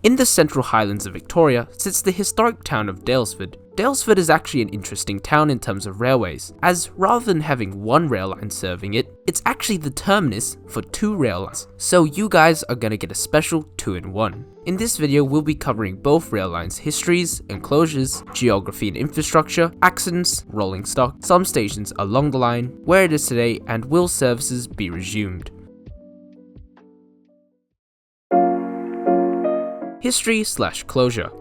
In the Central Highlands of Victoria sits the historic town of Daylesford. Daylesford is actually an interesting town in terms of railways, as rather than having one rail line serving it, it's actually the terminus for 2 rail lines, so you guys are gonna get a special 2-in-1. In this video, we'll be covering both rail lines' histories, enclosures, geography and infrastructure, accidents, rolling stock, some stations along the line, where it is today, and will services be resumed. History/closure.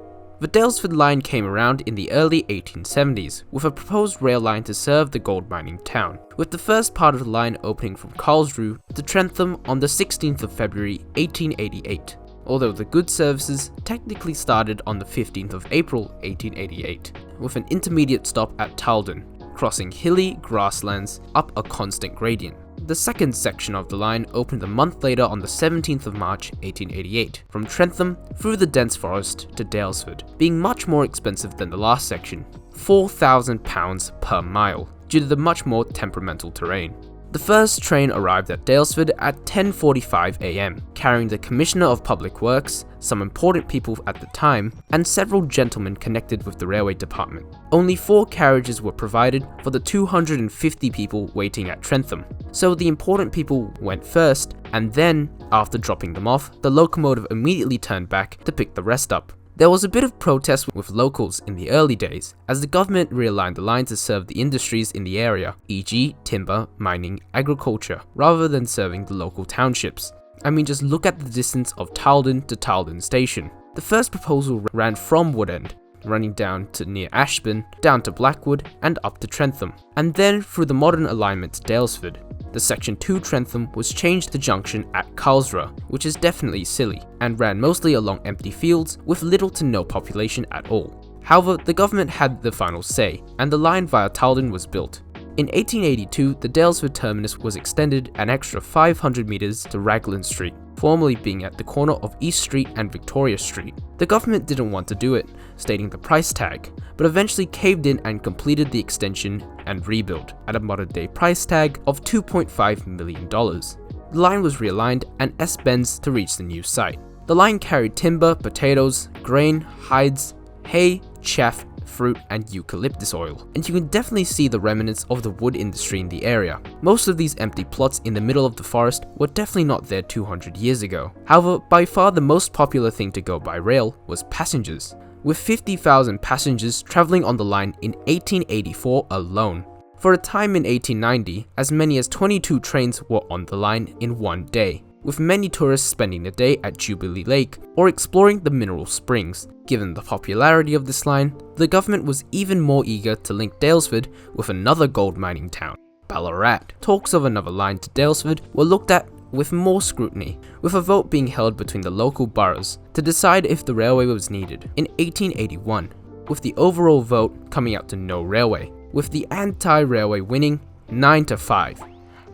The Daylesford line came around in the early 1870s with a proposed rail line to serve the gold mining town, with the first part of the line opening from Carlsruhe to Trentham on the 16th of February 1888, although the goods services technically started on the 15th of April 1888, with an intermediate stop at Talden, crossing hilly grasslands up a constant gradient. The second section of the line opened a month later on the 17th of March 1888, from Trentham through the dense forest to Daylesford, being much more expensive than the last section, £4,000 per mile, due to the much more temperamental terrain. The first train arrived at Daylesford at 10:45 am, carrying the Commissioner of Public Works, some important people at the time, and several gentlemen connected with the railway department. Only 4 carriages were provided for the 250 people waiting at Trentham, so the important people went first, and then, after dropping them off, the locomotive immediately turned back to pick the rest up. There was a bit of protest with locals in the early days, as the government realigned the line to serve the industries in the area, e.g. timber, mining, agriculture, rather than serving the local townships. I mean, just look at the distance of Talden to Talden station. The first proposal ran from Woodend, running down to near Ashburn, down to Blackwood, and up to Trentham, and then through the modern alignment to Daylesford. The section 2 Trentham was changed to junction at Carlsruhe, which is definitely silly, and ran mostly along empty fields with little to no population at all. However, the government had the final say, and the line via Talden was built. In 1882, the Daylesford terminus was extended an extra 500 metres to Raglan Street, formerly being at the corner of East Street and Victoria Street. The government didn't want to do it, stating the price tag, but eventually caved in and completed the extension and rebuild at a modern day price tag of $2.5 million. The line was realigned and S-bends to reach the new site. The line carried timber, potatoes, grain, hides, hay, chaff, fruit and eucalyptus oil, and you can definitely see the remnants of the wood industry in the area. Most of these empty plots in the middle of the forest were definitely not there 200 years ago. However, by far the most popular thing to go by rail was passengers, with 50,000 passengers travelling on the line in 1884 alone. For a time in 1890, as many as 22 trains were on the line in one day, with many tourists spending the day at Jubilee Lake or exploring the mineral springs. Given the popularity of this line, the government was even more eager to link Daylesford with another gold mining town, Ballarat. Talks of another line to Daylesford were looked at with more scrutiny, with a vote being held between the local boroughs to decide if the railway was needed in 1881, with the overall vote coming out to no railway, with the anti-railway winning 9-5.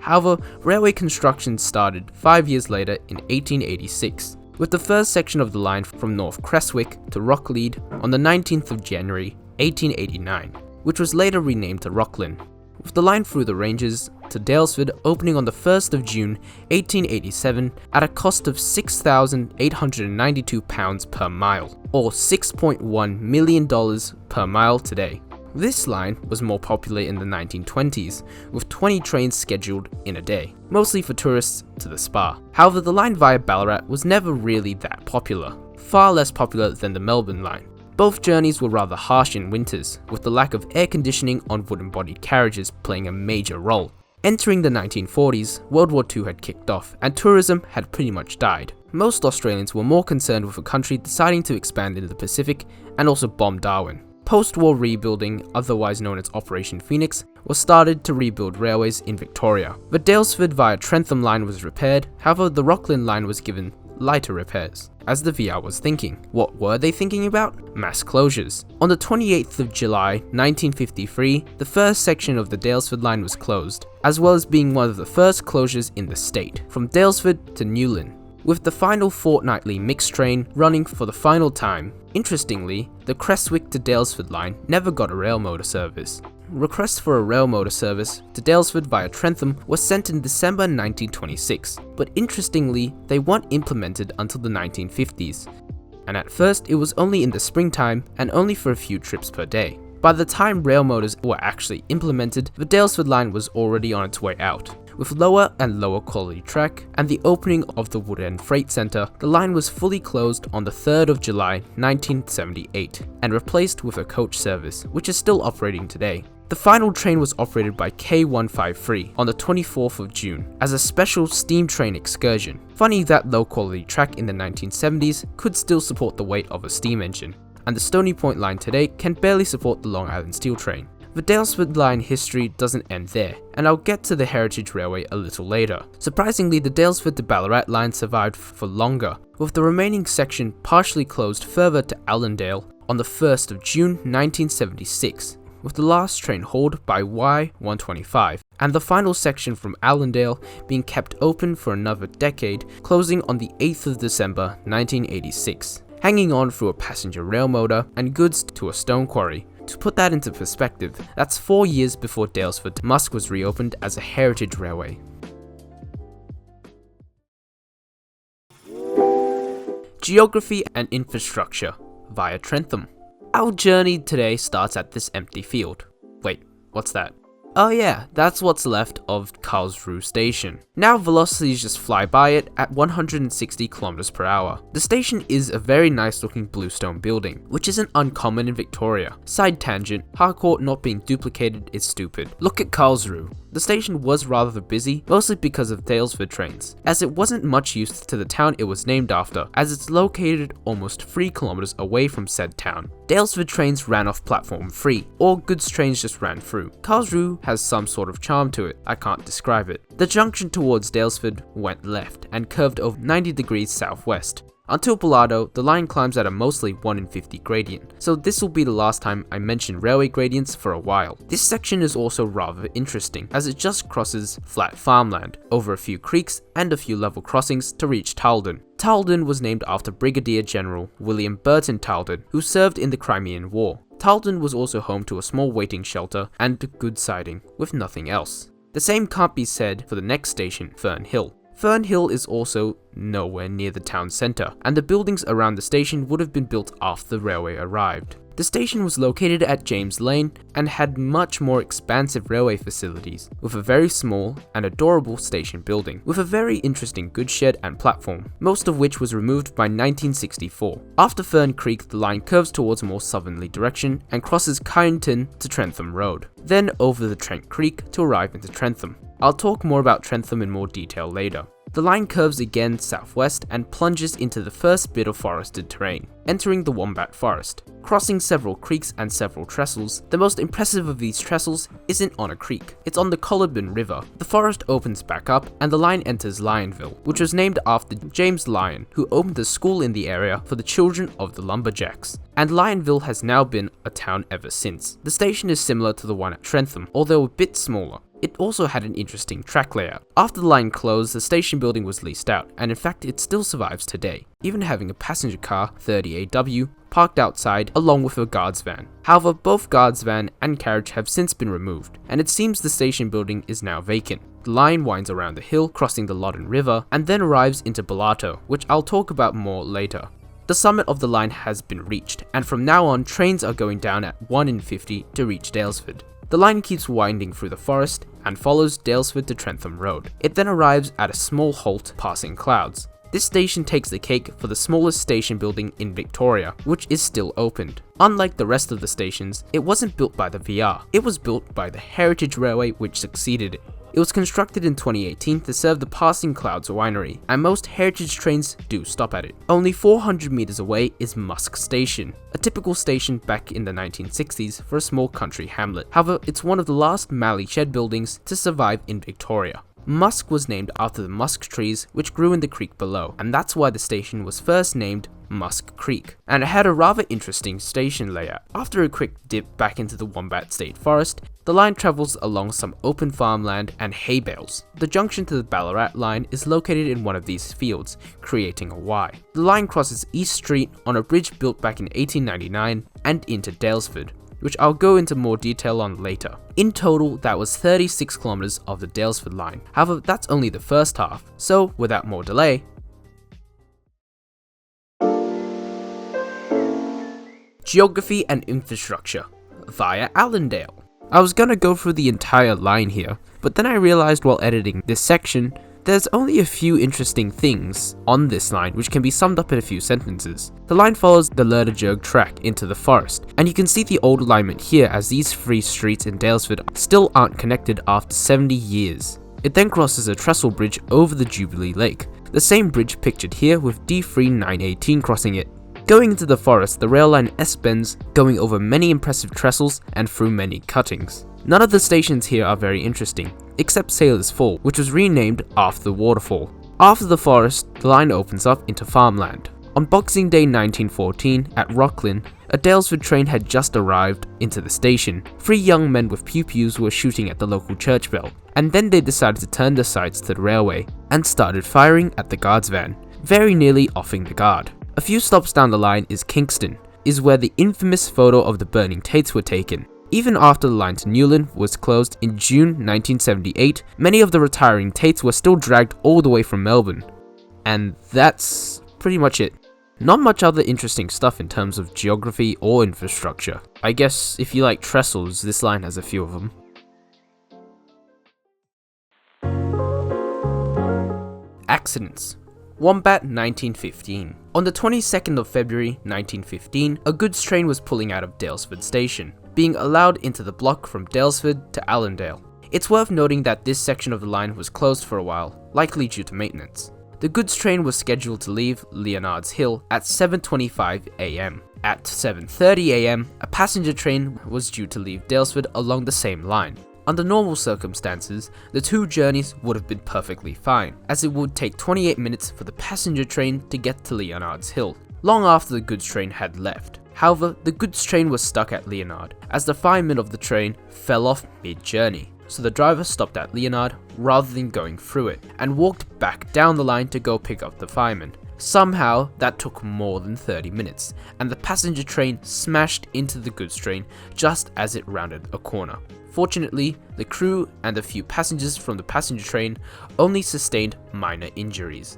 However, railway construction started 5 years later in 1886, with the first section of the line from North Creswick to Rocklead on the 19th of January 1889, which was later renamed to Rocklin, with the line through the ranges to Daylesford opening on the 1st of June 1887 at a cost of £6,892 per mile, or $6.1 million per mile today. This line was more popular in the 1920s, with 20 trains scheduled in a day, mostly for tourists to the spa. However, the line via Ballarat was never really that popular, far less popular than the Melbourne line. Both journeys were rather harsh in winters, with the lack of air conditioning on wooden-bodied carriages playing a major role. Entering the 1940s, World War II had kicked off, and tourism had pretty much died. Most Australians were more concerned with a country deciding to expand into the Pacific and also bomb Darwin. Post-war rebuilding, otherwise known as Operation Phoenix, was started to rebuild railways in Victoria. The Daylesford via Trentham line was repaired, however the Rocklin line was given lighter repairs, as the VR was thinking. What were they thinking about? Mass closures. On the 28th of July 1953, the first section of the Daylesford line was closed, as well as being one of the first closures in the state, from Daylesford to Newlyn, with the final fortnightly mixed train running for the final time. Interestingly, the Creswick to Daylesford line never got a rail motor service. Requests for a rail motor service to Daylesford via Trentham was sent in December 1926, but interestingly, they weren't implemented until the 1950s. and at first it was only in the springtime and only for a few trips per day. By the time rail motors were actually implemented, the Daylesford line was already on its way out. With lower and lower quality track and the opening of the Wood End Freight Centre, the line was fully closed on the 3rd of July 1978 and replaced with a coach service, which is still operating today. The final train was operated by K153 on the 24th of June as a special steam train excursion. Funny that low quality track in the 1970s could still support the weight of a steam engine, and the Stony Point line today can barely support the Long Island Steel train. The Daylesford line history doesn't end there, and I'll get to the Heritage Railway a little later. Surprisingly, the Daylesford to Ballarat line survived for longer, with the remaining section partially closed further to Allendale on the 1st of June 1976, with the last train hauled by Y125, and the final section from Allendale being kept open for another decade, closing on the 8th of December 1986, hanging on through a passenger rail motor and goods to a stone quarry. To put that into perspective, that's 4 years before Daylesford to Musk was reopened as a heritage railway. Geography and infrastructure via Trentham. Our journey today starts at this empty field. Wait, what's that? Oh yeah, that's what's left of Karlsruhe station. Now velocities just fly by it at 160 km per hour. The station is a very nice looking bluestone building, which isn't uncommon in Victoria. Side tangent, Harcourt not being duplicated is stupid. Look at Karlsruhe. The station was rather busy, mostly because of Daylesford trains, as it wasn't much use to the town it was named after, as it's located almost 3 kilometers away from said town. Daylesford trains ran off platform 3, or goods trains just ran through. Karlsruhe has some sort of charm to it, I can't describe it. The junction towards Daylesford went left and curved over 90 degrees southwest. Until Ballardo, the line climbs at a mostly 1 in 50 gradient, so this will be the last time I mention railway gradients for a while. This section is also rather interesting, as it just crosses flat farmland, over a few creeks and a few level crossings to reach Tarleton. Tarleton was named after Brigadier General William Burton Tarleton, who served in the Crimean War. Tarleton was also home to a small waiting shelter and good siding, with nothing else. The same can't be said for the next station, Fern Hill. Fern Hill is also nowhere near the town centre, and the buildings around the station would have been built after the railway arrived. The station was located at James Lane and had much more expansive railway facilities, with a very small and adorable station building, with a very interesting goods shed and platform, most of which was removed by 1964. After Fern Creek, the line curves towards a more southerly direction and crosses Kyneton to Trentham Road, then over the Trent Creek to arrive into Trentham. I'll talk more about Trentham in more detail later. The line curves again southwest and plunges into the first bit of forested terrain, entering the Wombat Forest. Crossing several creeks and several trestles, the most impressive of these trestles isn't on a creek, it's on the Culloden River. The forest opens back up and the line enters Lionville, which was named after James Lyon, who opened a school in the area for the children of the lumberjacks. And Lionville has now been a town ever since. The station is similar to the one at Trentham, although a bit smaller. It also had an interesting track layout. After the line closed, the station building was leased out, and in fact it still survives today, even having a passenger car, 30AW, parked outside along with a guard's van. However, both guard's van and carriage have since been removed, and it seems the station building is now vacant. The line winds around the hill, crossing the Loddon River, and then arrives into Ballarto, which I'll talk about more later. The summit of the line has been reached, and from now on trains are going down at 1 in 50 to reach Daylesford. The line keeps winding through the forest and follows Daylesford to Trentham Road. It then arrives at a small halt passing clouds. This station takes the cake for the smallest station building in Victoria, which is still opened. Unlike the rest of the stations, it wasn't built by the VR, it was built by the Heritage Railway which succeeded it. It was constructed in 2018 to serve the Passing Clouds winery, and most heritage trains do stop at it. Only 400 meters away is Musk Station, a typical station back in the 1960s for a small country hamlet. However, it's one of the last Mallee shed buildings to survive in Victoria. Musk was named after the musk trees which grew in the creek below, and that's why the station was first named Musk Creek, and it had a rather interesting station layout. After a quick dip back into the Wombat State Forest, the line travels along some open farmland and hay bales. The junction to the Ballarat line is located in one of these fields, creating a Y. The line crosses East Street on a bridge built back in 1899 and into Daylesford, which I'll go into more detail on later. In total, that was 36 kilometers of the Daylesford line. However, that's only the first half, so without more delay, Geography and infrastructure via Allendale. I was gonna go through the entire line here, but then I realized while editing this section, there's only a few interesting things on this line which can be summed up in a few sentences. The line follows the Lerderjerg track into the forest, and you can see the old alignment here as these three streets in Daylesford still aren't connected after 70 years. It then crosses a trestle bridge over the Jubilee Lake, the same bridge pictured here with D3918 crossing it. Going into the forest, the rail line S-bends, going over many impressive trestles and through many cuttings. None of the stations here are very interesting, except Sailor's Fall, which was renamed after the waterfall. After the forest, the line opens up into farmland. On Boxing Day 1914, at Rocklin, a Daylesford train had just arrived into the station. 3 young men with pew-pews were shooting at the local church bell, and then they decided to turn their sights to the railway, and started firing at the guard's van, very nearly offing the guard. A few stops down the line is Kingston, is where the infamous photo of the burning Tates were taken. Even after the line to Newlyn was closed in June 1978, many of the retiring Tates were still dragged all the way from Melbourne. And that's pretty much it. Not much other interesting stuff in terms of geography or infrastructure. I guess if you like trestles, this line has a few of them. Accidents. Wombat 1915. On the 22nd of February 1915, a goods train was pulling out of Daylesford station, being allowed into the block from Daylesford to Allendale. It's worth noting that this section of the line was closed for a while, likely due to maintenance. The goods train was scheduled to leave Leonard's Hill at 7:25 am. At 7:30 am, a passenger train was due to leave Daylesford along the same line. Under normal circumstances, the two journeys would have been perfectly fine, as it would take 28 minutes for the passenger train to get to Leonard's Hill, long after the goods train had left. However, the goods train was stuck at Leonard, as the fireman of the train fell off mid-journey, so the driver stopped at Leonard rather than going through it, and walked back down the line to go pick up the fireman. Somehow, that took more than 30 minutes, and the passenger train smashed into the goods train just as it rounded a corner. Fortunately, the crew and a few passengers from the passenger train only sustained minor injuries.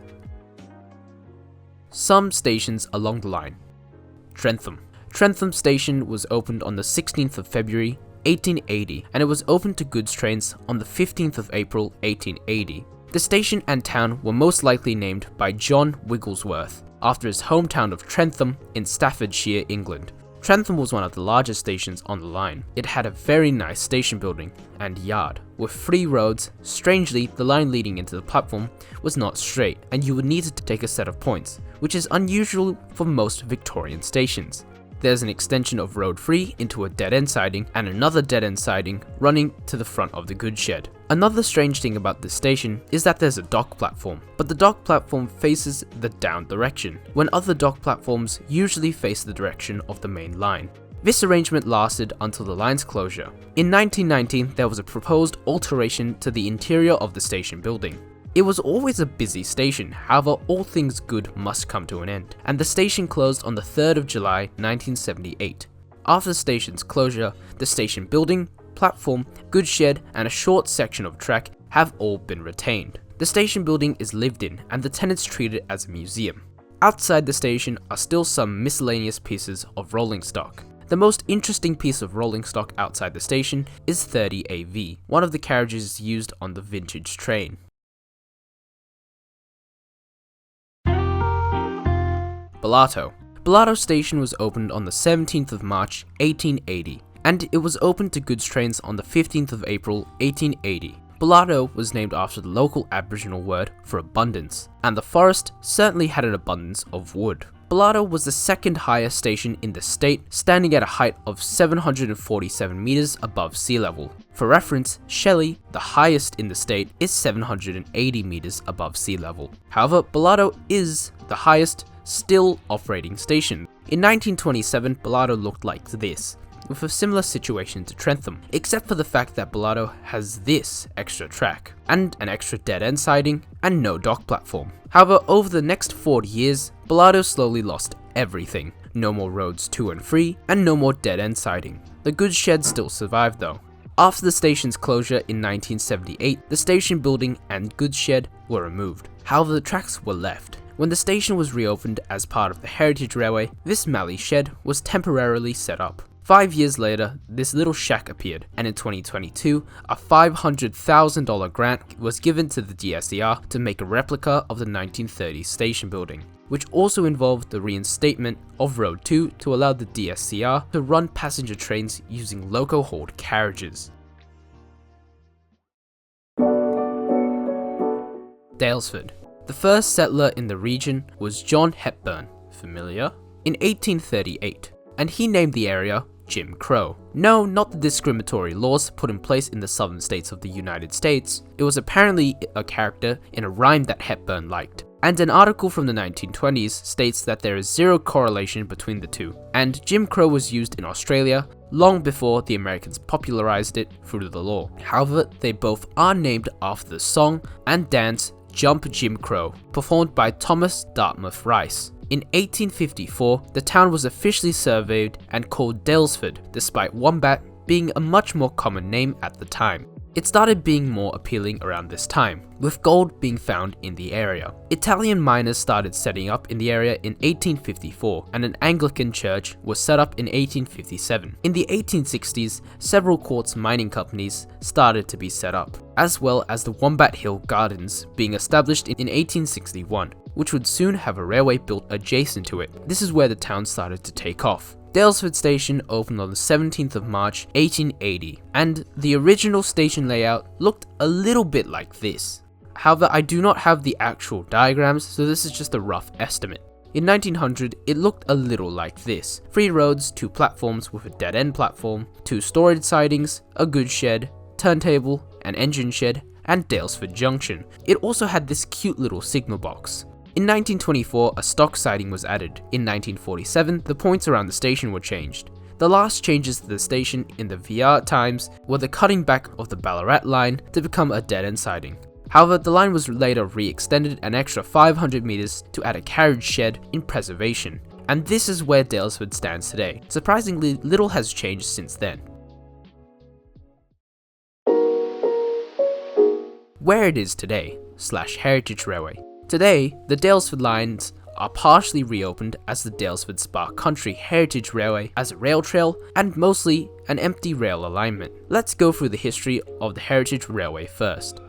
Some stations along the line. Trentham. Trentham station was opened on the 16th of February 1880, and it was opened to goods trains on the 15th of April 1880. The station and town were most likely named by John Wigglesworth, after his hometown of Trentham in Staffordshire, England. Trentham was one of the largest stations on the line. It had a very nice station building and yard, with 3 roads. Strangely, the line leading into the platform was not straight, and you would need to take a set of points, which is unusual for most Victorian stations. There's an extension of Road 3 into a dead-end siding, and another dead-end siding running to the front of the goods shed. Another strange thing about this station is that there's a dock platform, but the dock platform faces the down direction, when other dock platforms usually face the direction of the main line. This arrangement lasted until the line's closure. In 1919, there was a proposed alteration to the interior of the station building. It was always a busy station, however all things good must come to an end, and the station closed on the 3rd of July 1978. After the station's closure, the station building, platform, goods shed and a short section of track have all been retained. The station building is lived in and the tenants treat it as a museum. Outside the station are still some miscellaneous pieces of rolling stock. The most interesting piece of rolling stock outside the station is 30 AV, one of the carriages used on the vintage train. Bellato. Bellato station was opened on the 17th of March 1880, and it was opened to goods trains on the 15th of April 1880. Bellato was named after the local Aboriginal word for abundance, and the forest certainly had an abundance of wood. Bellato was the second highest station in the state, standing at a height of 747 meters above sea level. For reference, Shelley, the highest in the state, is 780 meters above sea level. However, Bellato is the highest still operating station. In 1927, Bellato looked like this, with a similar situation to Trentham, except for the fact that Bellato has this extra track, and an extra dead-end siding, and no dock platform. However, over the next 40 years, Bellato slowly lost everything. No more roads 2 and 3, and no more dead-end siding. The goods shed still survived though. After the station's closure in 1978, the station building and goods shed were removed. However, the tracks were left, When the station was reopened as part of the Heritage Railway, this mallee shed was temporarily set up. 5 years later, this little shack appeared, and in 2022, a $500,000 grant was given to the DSER to make a replica of the 1930s station building, which also involved the reinstatement of Road 2 to allow the DSER to run passenger trains using loco-hauled carriages. Daylesford. The first settler in the region was John Hepburn, familiar? In 1838, and he named the area Jim Crow. No, not the discriminatory laws put in place in the southern states of the United States. It was apparently a character in a rhyme that Hepburn liked. And an article from the 1920s states that there is zero correlation between the two, and Jim Crow was used in Australia long before the Americans popularized it through the law. However, they both are named after the song and dance Jump Jim Crow, performed by Thomas Dartmouth Rice. In 1854, the town was officially surveyed and called Daylesford, despite wombat being a much more common name at the time. It started being more appealing around this time, with gold being found in the area. Italian miners started setting up in the area in 1854, and an Anglican church was set up in 1857. In the 1860s, several quartz mining companies started to be set up, as well as the Wombat Hill Gardens being established in 1861, which would soon have a railway built adjacent to it. This is where the town started to take off. Daylesford Station opened on the 17th of March 1880, and the original station layout looked a little bit like this. However, I do not have the actual diagrams, so this is just a rough estimate. In 1900, it looked a little like this: 3 roads, 2 platforms with a dead-end platform, 2 storage sidings, a goods shed, turntable, an engine shed, and Daylesford Junction. It also had this cute little signal box. In 1924, a stock siding was added. In 1947, the points around the station were changed. The last changes to the station in the VR times were the cutting back of the Ballarat line to become a dead-end siding. However, the line was later re-extended an extra 500 meters to add a carriage shed in preservation. And this is where Daylesford stands today. Surprisingly, little has changed since then. Where it is today, /Heritage Railway. Today, the Daylesford lines are partially reopened as the Daylesford Spa Country Heritage Railway as a rail trail and mostly an empty rail alignment. Let's go through the history of the Heritage Railway first.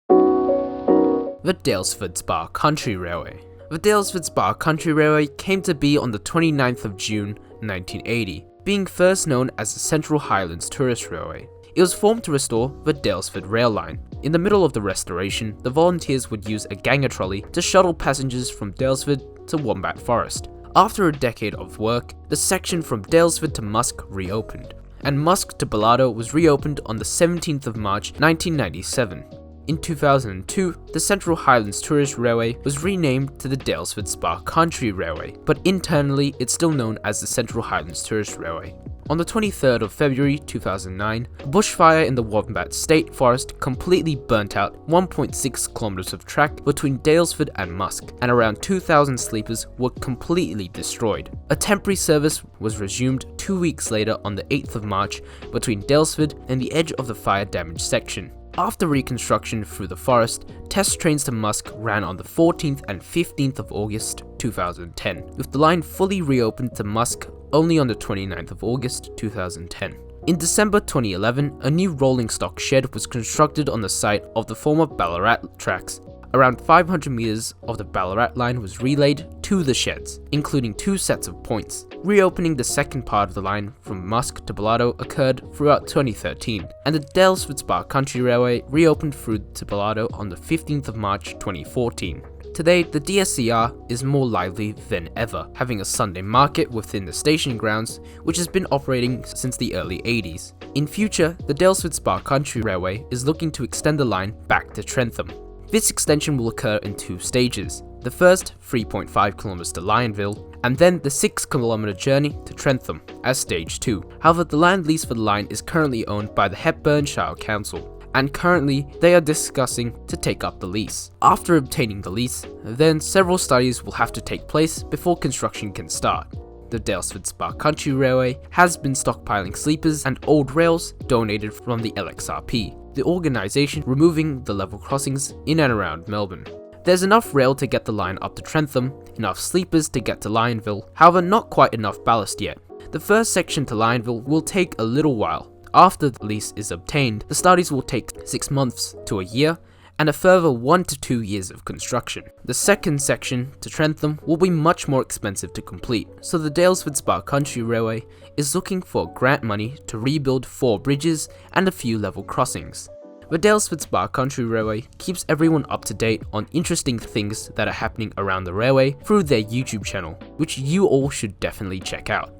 The Daylesford Spa Country Railway. The Daylesford Spa Country Railway came to be on the 29th of June 1980, being first known as the Central Highlands Tourist Railway. It was formed to restore the Daylesford rail line. In the middle of the restoration, the volunteers would use a ganger trolley to shuttle passengers from Daylesford to Wombat Forest. After a decade of work, the section from Daylesford to Musk reopened, and Musk to Balado was reopened on the 17th of March 1997. In 2002, the Central Highlands Tourist Railway was renamed to the Daylesford Spa Country Railway, but internally it's still known as the Central Highlands Tourist Railway. On the 23rd of February 2009, a bushfire in the Wombat State Forest completely burnt out 1.6 kilometers of track between Daylesford and Musk, and around 2,000 sleepers were completely destroyed. A temporary service was resumed 2 weeks later on the 8th of March between Daylesford and the edge of the fire-damaged section. After reconstruction through the forest, test trains to Musk ran on the 14th and 15th of August 2010, with the line fully reopened to Musk only on the 29th of August 2010. In December 2011, a new rolling stock shed was constructed on the site of the former Ballarat tracks. Around 500 meters of the Ballarat line was relayed to the sheds, including 2 sets of points. Reopening the second part of the line from Musk to Balado occurred throughout 2013, and the Daylesford Spa Country Railway reopened through to Balado on the 15th of March 2014. Today, the DSER is more lively than ever, having a Sunday market within the station grounds, which has been operating since the early 80s. In future, the Daylesford Spa Country Railway is looking to extend the line back to Trentham. This extension will occur in 2 stages. The first, 3.5 kilometers to Lionville, and then the 6-kilometer journey to Trentham as stage 2. However, the land lease for the line is currently owned by the Hepburnshire Council, and currently they are discussing to take up the lease. After obtaining the lease, then several studies will have to take place before construction can start. The Daylesford Spa Country Railway has been stockpiling sleepers and old rails donated from the LXRP, the organisation removing the level crossings in and around Melbourne. There's enough rail to get the line up to Trentham, enough sleepers to get to Lionville, however not quite enough ballast yet. The first section to Lionville will take a little while. After the lease is obtained, the studies will take 6 months to a year, and a further 1 to 2 years of construction. The second section to Trentham will be much more expensive to complete, so the Daylesford Spa Country Railway is looking for grant money to rebuild 4 bridges and a few level crossings. The Daylesford Spa Country Railway keeps everyone up to date on interesting things that are happening around the railway through their YouTube channel, which you all should definitely check out.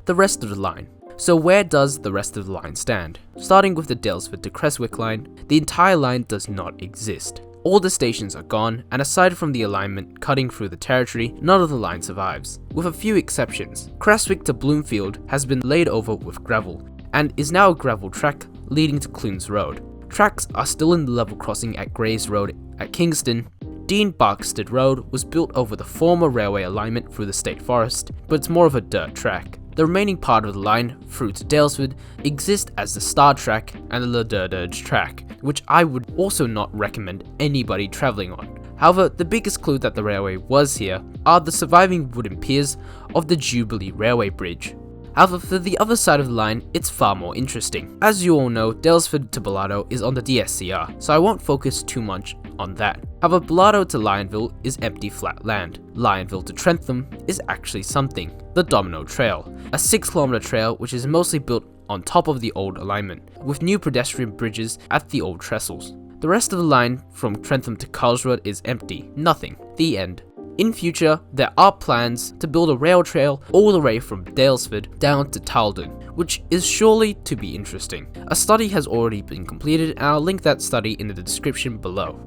The rest of the line. So where does the rest of the line stand? Starting with the Daylesford to Creswick line, the entire line does not exist. All the stations are gone, and aside from the alignment cutting through the territory, none of the line survives. With a few exceptions, Creswick to Bloomfield has been laid over with gravel, and is now a gravel track leading to Clunes Road. Tracks are still in the level crossing at Grays Road at Kingston. Dean Barkstead Road was built over the former railway alignment through the State Forest, but it's more of a dirt track. The remaining part of the line, through to Daylesford, exists as the Star Track and the Ladurge Track, which I would also not recommend anybody travelling on. However, the biggest clue that the railway was here are the surviving wooden piers of the Jubilee Railway Bridge. However, for the other side of the line, it's far more interesting. As you all know, Daylesford to Ballardo is on the DSCR, so I won't focus too much on that. However, Ballardo to Lionville is empty flat land. Lionville to Trentham is actually something, the Domino Trail, a 6-kilometer trail which is mostly built on top of the old alignment, with new pedestrian bridges at the old trestles. The rest of the line from Trentham to Carlsrud is empty, nothing, the end. In future, there are plans to build a rail trail all the way from Daylesford down to Talden, which is surely to be interesting. A study has already been completed, and I'll link that study in the description below.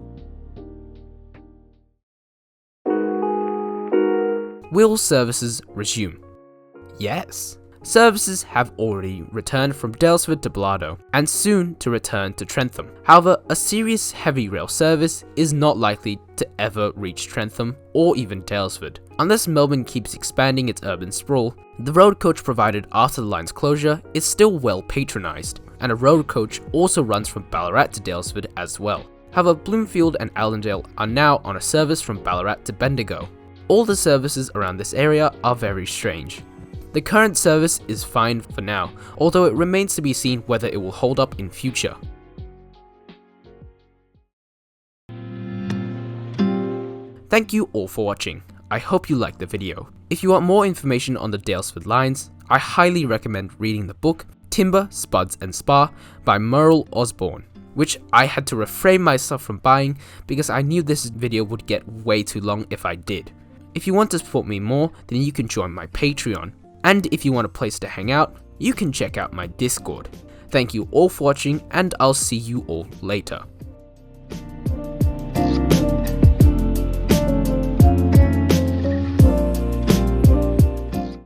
Will services resume? Yes. Services have already returned from Daylesford to Ballardo, and soon to return to Trentham. However, a serious heavy rail service is not likely to ever reach Trentham or even Daylesford. Unless Melbourne keeps expanding its urban sprawl, the road coach provided after the line's closure is still well patronised, and a road coach also runs from Ballarat to Daylesford as well. However, Bloomfield and Allendale are now on a service from Ballarat to Bendigo. All the services around this area are very strange. The current service is fine for now, although it remains to be seen whether it will hold up in future. Thank you all for watching. I hope you liked the video. If you want more information on the Daylesford lines, I highly recommend reading the book Timber, Spuds and Spa by Murrell Osborne, which I had to refrain myself from buying because I knew this video would get way too long if I did. If you want to support me more, then you can join my Patreon. And if you want a place to hang out, you can check out my Discord. Thank you all for watching, and I'll see you all later.